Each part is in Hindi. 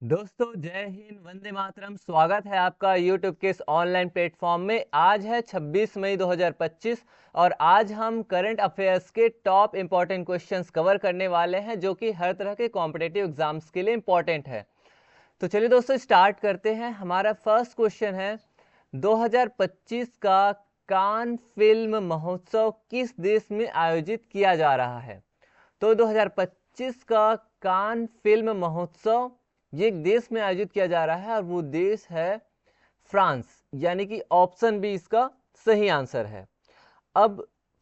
दोस्तों जय हिंद, वंदे मातरम। स्वागत है आपका यूट्यूब के इस ऑनलाइन प्लेटफॉर्म में। आज है 26 मई 2025 और आज हम करंट अफेयर्स के टॉप इंपॉर्टेंट क्वेश्चंस कवर करने वाले हैं जो कि हर तरह के कॉम्पिटिटिव एग्जाम्स के लिए इंपॉर्टेंट है। तो चलिए दोस्तों स्टार्ट करते हैं। हमारा फर्स्ट क्वेश्चन है 2025 का कान फिल्म महोत्सव किस देश में आयोजित किया जा रहा है। तो 2025 का कान फिल्म महोत्सव ये एक देश में आयोजित किया जा रहा है और वो देश है फ्रांस, यानी कि ऑप्शन बी इसका सही आंसर है। अब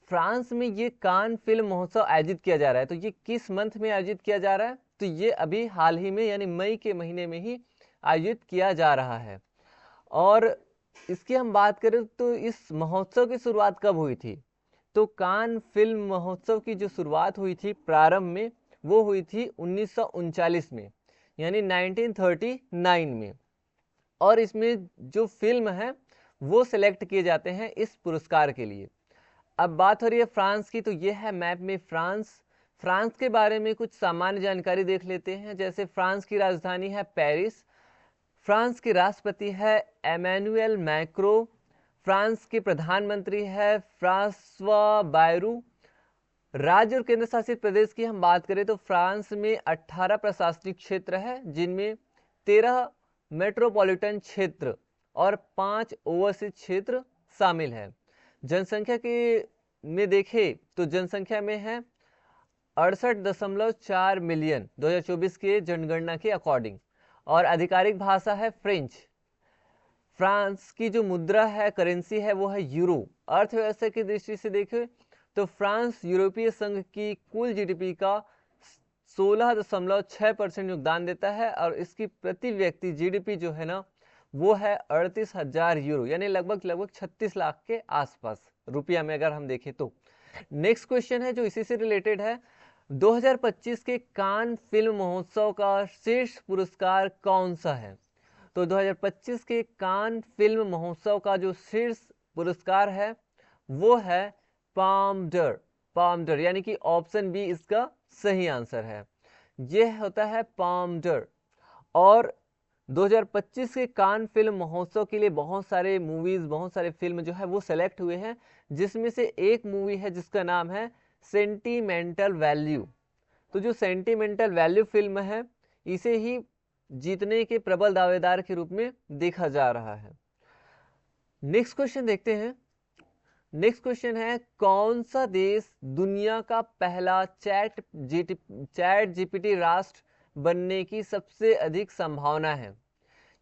फ्रांस में ये कान फिल्म महोत्सव आयोजित किया जा रहा है, तो ये किस मंथ में आयोजित किया जा रहा है? तो ये अभी हाल ही में यानी मई के महीने में ही आयोजित किया जा रहा है। और इसकी हम बात करें तो इस महोत्सव की शुरुआत कब हुई थी? तो कान फिल्म महोत्सव की जो शुरुआत हुई थी प्रारंभ में, वो हुई थी 1939 में, यानी 1939 में। और इसमें जो फिल्म है वो सिलेक्ट किए जाते हैं इस पुरस्कार के लिए। अब बात हो रही है फ्रांस की, तो ये है मैप में फ्रांस। फ्रांस के बारे में कुछ सामान्य जानकारी देख लेते हैं। जैसे फ्रांस की राजधानी है पेरिस, फ्रांस के राष्ट्रपति है एमेनुएल मैक्रो, फ्रांस के प्रधानमंत्री है फ्रांसवा बायरू। राज्य और केंद्र शासित प्रदेश की हम बात करें तो फ्रांस में 18 प्रशासनिक क्षेत्र है, जिनमें 13 मेट्रोपॉलिटन क्षेत्र और 5 ओवरसीज क्षेत्र शामिल है। जनसंख्या के में देखें तो जनसंख्या में है 68.4 मिलियन 2024 के जनगणना के अकॉर्डिंग, और आधिकारिक भाषा है फ्रेंच। फ्रांस की जो मुद्रा है, करेंसी है, वो है यूरो। अर्थव्यवस्था की दृष्टि से देखें तो फ्रांस यूरोपीय संघ की कुल जीडीपी का 16.6% योगदान देता है और इसकी प्रति व्यक्ति जीडीपी जो है ना वो है 38,000 यूरो, यानी लगभग 36 लाख के आसपास रुपया में अगर हम देखें तो। नेक्स्ट क्वेश्चन है जो इसी से रिलेटेड है। 2025 के कान फिल्म महोत्सव का शीर्ष पुरस्कार कौन सा है? तो 2025 के कान फिल्म महोत्सव का जो शीर्ष पुरस्कार है वो है पाल्म डर, यानी कि ऑप्शन बी इसका सही आंसर है। यह होता है पाल्म डर। और 2025 के कान फिल्म महोत्सव के लिए बहुत सारे मूवीज, बहुत सारे फिल्म जो है वो सेलेक्ट हुए हैं, जिसमें से एक मूवी है जिसका नाम है सेंटिमेंटल वैल्यू। तो जो सेंटिमेंटल वैल्यू फिल्म है इसे ही जीतने के प्रबल दावेदार के रूप में देखा जा रहा है। नेक्स्ट क्वेश्चन देखते हैं। नेक्स्ट क्वेश्चन है कौन सा देश दुनिया का पहला चैट जीपीटी राष्ट्र बनने की सबसे अधिक संभावना है?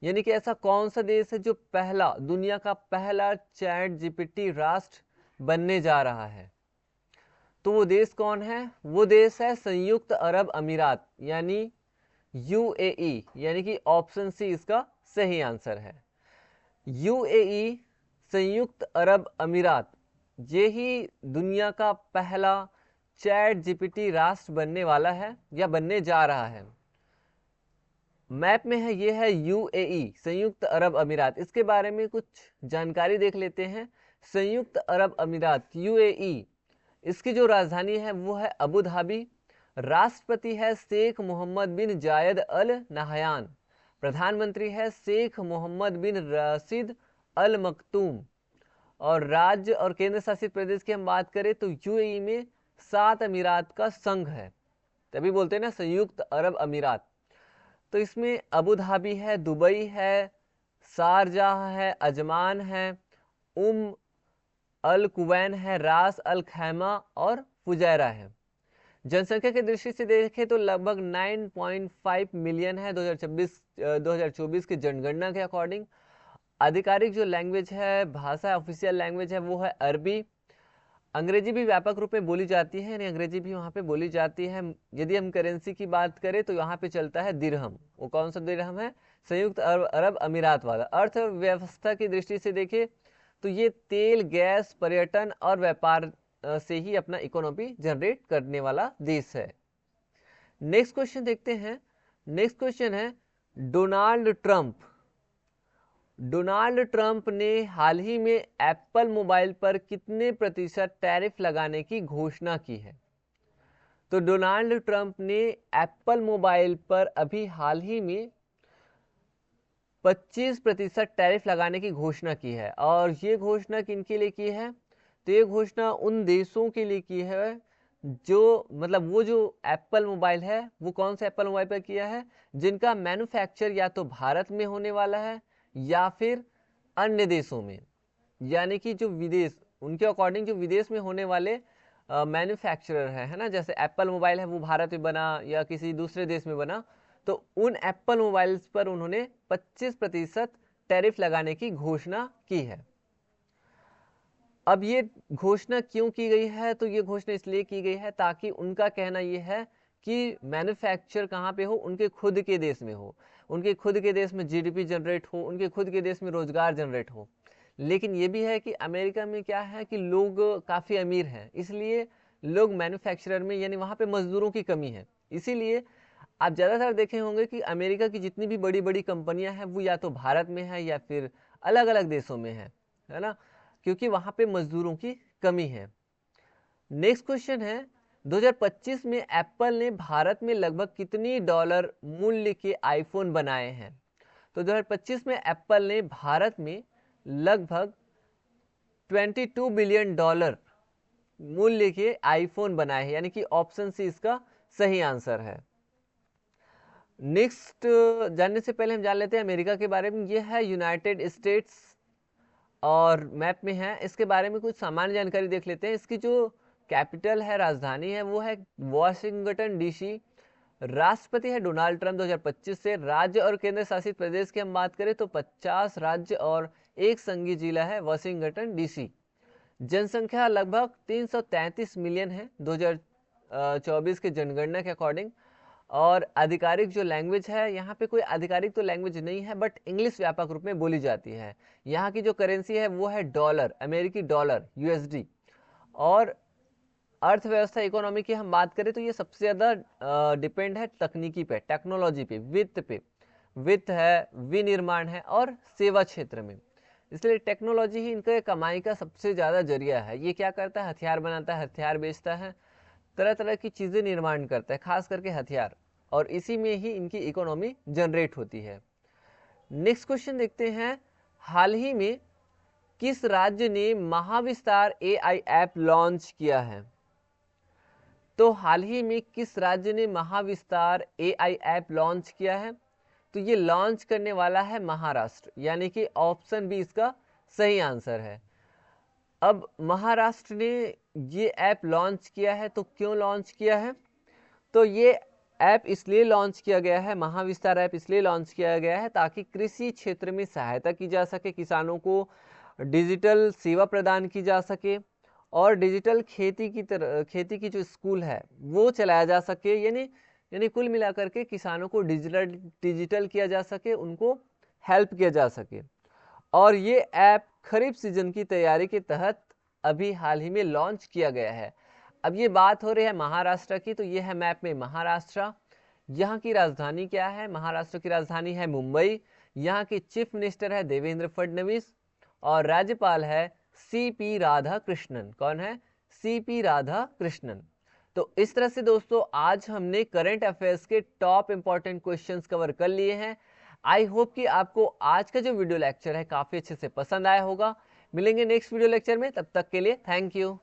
यानी कि ऐसा कौन सा देश है जो दुनिया का पहला चैट जीपीटी राष्ट्र बनने जा रहा है? तो वो देश कौन है? वो देश है संयुक्त अरब अमीरात, यानी यूएई, यानी कि ऑप्शन सी इसका सही आंसर है। यूएई, संयुक्त अरब अमीरात, ये ही दुनिया का पहला चैट जीपीटी राष्ट्र बनने वाला है या बनने जा रहा है। मैप में है, ये है यूएई, संयुक्त अरब अमीरात। इसके बारे में कुछ जानकारी देख लेते हैं। संयुक्त अरब अमीरात यूएई, इसकी जो राजधानी है वो है अबू धाबी। राष्ट्रपति है शेख मोहम्मद बिन जायद अल नहयान। प्रधानमंत्री है शेख मोहम्मद बिन रशीद अल मखतूम। और राज्य और केंद्र शासित प्रदेश की हम बात करें तो यूएई में 7 अमीरात का संघ है, तभी बोलते हैं ना संयुक्त अरब अमीरात। तो इसमें अबू धाबी है, दुबई है, शारजाह है, अजमान है, उम अल कुवैन है, रास अल खैमा और फुजैरा है। जनसंख्या की दृष्टि से देखें तो लगभग 9.5 मिलियन है 2024 की जनगणना के अकॉर्डिंग। आधिकारिक जो लैंग्वेज है, भाषा ऑफिशियल लैंग्वेज है वो है अरबी। अंग्रेजी भी व्यापक रूप में बोली जाती है, यानी अंग्रेजी भी वहाँ पे बोली जाती है। यदि हम करेंसी की बात करें तो यहाँ पे चलता है दिरहम। वो कौन सा दिरहम है? संयुक्त अरब अमीरात वाला। अर्थव्यवस्था की दृष्टि से देखें तो ये तेल, गैस, पर्यटन और व्यापार से ही अपना इकोनॉमी जनरेट करने वाला देश है। नेक्स्ट क्वेश्चन देखते हैं। नेक्स्ट क्वेश्चन है डोनाल्ड ट्रंप ने हाल ही में एप्पल मोबाइल पर कितने प्रतिशत टैरिफ लगाने की घोषणा की है? तो डोनाल्ड ट्रंप ने एप्पल मोबाइल पर अभी हाल ही में 25% टैरिफ लगाने की घोषणा की है। और ये घोषणा किनके लिए की है? तो ये घोषणा उन देशों के लिए की है जो मतलब वो जो एप्पल मोबाइल है वो कौन से एप्पल मोबाइल पर किया है, जिनका मैन्युफैक्चर या तो भारत में होने वाला है या फिर अन्य देशों में। यानी कि जो विदेश, उनके अकॉर्डिंग जो विदेश में होने वाले मैन्युफैक्चरर है ना, जैसे एप्पल मोबाइल है वो भारत में बना या किसी दूसरे देश में बना, तो उन एप्पल मोबाइल्स पर उन्होंने 25% टैरिफ लगाने की घोषणा की है। अब ये घोषणा क्यों की गई है? तो ये घोषणा इसलिए की गई है ताकि उनका कहना ये है कि मैन्युफैक्चर कहाँ पे हो, उनके खुद के देश में हो, उनके खुद के देश में जीडीपी जनरेट हो, उनके खुद के देश में रोजगार जनरेट हो। लेकिन ये भी है कि अमेरिका में क्या है कि लोग काफ़ी अमीर हैं, इसलिए लोग मैन्युफैक्चरर में यानी वहाँ पे मजदूरों की कमी है। इसीलिए आप ज़्यादातर देखे होंगे कि अमेरिका की जितनी भी बड़ी बड़ी कंपनियां हैं वो या तो भारत में है या फिर अलग अलग देशों में है ना, क्योंकि वहाँ पे मजदूरों की कमी है। नेक्स्ट क्वेश्चन है 2025 में एप्पल ने भारत में लगभग कितनी डॉलर मूल्य के आईफोन बनाए हैं? तो 2025 में एप्पल ने भारत में लगभग 22 बिलियन डॉलर मूल्य के आईफोन बनाए हैं, यानी कि ऑप्शन सी इसका सही आंसर है। नेक्स्ट जानने से पहले हम जान लेते हैं अमेरिका के बारे में। यह है यूनाइटेड स्टेट्स और मैप में है, इसके बारे में कुछ सामान्य जानकारी देख लेते हैं। इसकी जो कैपिटल है, राजधानी है, वो है वॉशिंगटन डीसी। राष्ट्रपति है डोनाल्ड ट्रंप 2025 से। राज्य और केंद्र शासित प्रदेश की हम बात करें तो 50 राज्य और एक संघीय जिला है वॉशिंगटन डीसी। जनसंख्या लगभग 333 मिलियन है 2024 के जनगणना के अकॉर्डिंग। और आधिकारिक जो लैंग्वेज है, यहाँ पे कोई आधिकारिक तो लैंग्वेज नहीं है, बट इंग्लिश व्यापक रूप में बोली जाती है। यहाँ की जो करेंसी है वो है डॉलर, अमेरिकी डॉलर, यूएसडी। और अर्थव्यवस्था, इकोनॉमी की हम बात करें तो ये सबसे ज़्यादा डिपेंड है तकनीकी पे, टेक्नोलॉजी पे। वित्त है, विनिर्माण है और सेवा क्षेत्र में। इसलिए टेक्नोलॉजी ही इनका कमाई का सबसे ज़्यादा जरिया है। ये क्या करता है? हथियार बनाता है, हथियार बेचता है, तरह तरह की चीज़ें निर्माण करता है, खास करके हथियार, और इसी में ही इनकी इकोनॉमी जनरेट होती है। नेक्स्ट क्वेश्चन देखते हैं, हाल ही में किस राज्य ने महाविस्तार एआई ऐप लॉन्च किया है? तो हाल ही में किस राज्य ने महाविस्तार एआई ऐप लॉन्च किया है? तो ये लॉन्च करने वाला है महाराष्ट्र, यानी कि ऑप्शन बी इसका सही आंसर है। अब महाराष्ट्र ने ये ऐप लॉन्च किया है, तो क्यों लॉन्च किया है? तो ये ऐप इसलिए लॉन्च किया गया है, महाविस्तार ऐप इसलिए लॉन्च किया गया है ताकि कृषि क्षेत्र में सहायता की जा सके, किसानों को डिजिटल सेवा प्रदान की जा सके और डिजिटल खेती की जो स्कूल है वो चलाया जा सके, यानी कुल मिलाकर के किसानों को डिजिटल किया जा सके, उनको हेल्प किया जा सके। और ये ऐप खरीफ सीजन की तैयारी के तहत अभी हाल ही में लॉन्च किया गया है। अब ये बात हो रही है महाराष्ट्र की, तो ये है मैप में महाराष्ट्र। यहाँ की राजधानी क्या है? महाराष्ट्र की राजधानी है मुंबई। यहाँ के चीफ मिनिस्टर है देवेंद्र फडणवीस और राज्यपाल है सीपी राधाकृष्णन। कौन है? सीपी राधाकृष्णन। तो इस तरह से दोस्तों आज हमने करंट अफेयर्स के टॉप इंपॉर्टेंट क्वेश्चंस कवर कर लिए हैं। आई होप कि आपको आज का जो वीडियो लेक्चर है काफ़ी अच्छे से पसंद आया होगा। मिलेंगे नेक्स्ट वीडियो लेक्चर में, तब तक के लिए थैंक यू।